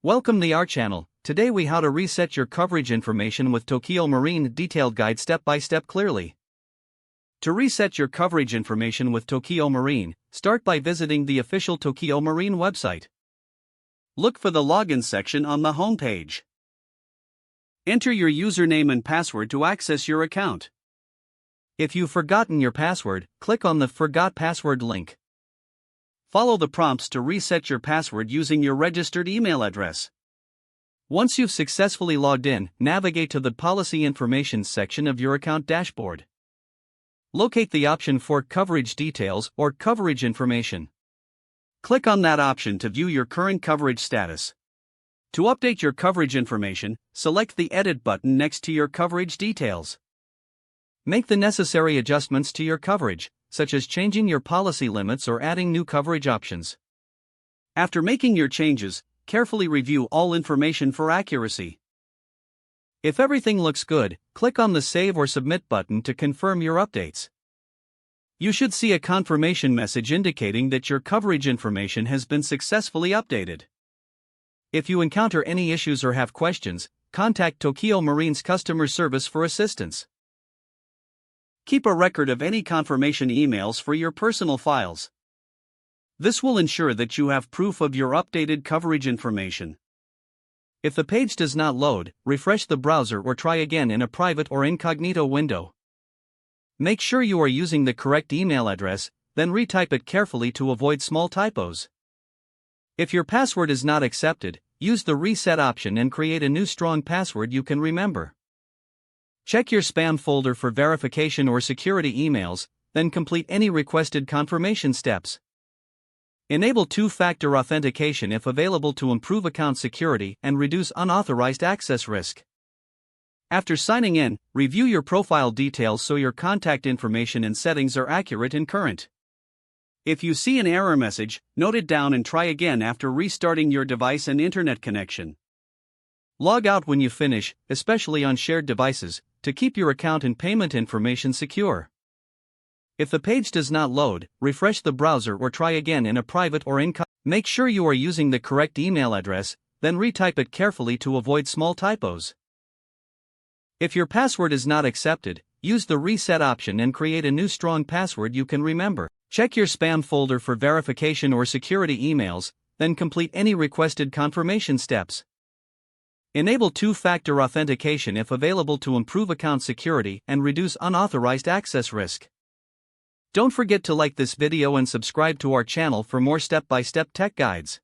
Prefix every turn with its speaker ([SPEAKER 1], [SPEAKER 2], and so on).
[SPEAKER 1] Welcome to our channel. Today we how to reset your coverage information with Tokio Marine detailed guide step by step clearly. To reset your coverage information with Tokio Marine, start by visiting the official Tokio Marine website. Look for the login section on the home page. Enter your username and password to access your account. If you've forgotten your password, click on the Forgot Password link. Follow the prompts to reset your password using your registered email address. Once you've successfully logged in, navigate to the Policy Information section of your account dashboard. Locate the option for Coverage Details or Coverage Information. Click on that option to view your current coverage status. To update your coverage information, select the Edit button next to your coverage details. Make the necessary adjustments to your coverage, such as changing your policy limits or adding new coverage options. After making your changes, carefully review all information for accuracy. If everything looks good, click on the Save or Submit button to confirm your updates. You should see a confirmation message indicating that your coverage information has been successfully updated. If you encounter any issues or have questions, contact Tokio Marine's customer service for assistance. Keep a record of any confirmation emails for your personal files. This will ensure that you have proof of your updated coverage information. If the page does not load, refresh the browser or try again in a private or incognito window. Make sure you are using the correct email address, then retype it carefully to avoid small typos. If your password is not accepted, use the Reset option and create a new strong password you can remember. Check your spam folder for verification or security emails, then complete any requested confirmation steps. Enable two-factor authentication if available to improve account security and reduce unauthorized access risk. After signing in, review your profile details so your contact information and settings are accurate and current. If you see an error message, note it down and try again after restarting your device and internet connection. Log out when you finish, especially on shared devices, to keep your account and payment information secure. If the page does not load, refresh the browser or try again in a private or incognito. Make sure you are using the correct email address, then retype it carefully to avoid small typos. If your password is not accepted, use the Reset option and create a new strong password you can remember. Check your spam folder for verification or security emails, then complete any requested confirmation steps. Enable two-factor authentication if available to improve account security and reduce unauthorized access risk. Don't forget to like this video and subscribe to our channel for more step-by-step tech guides.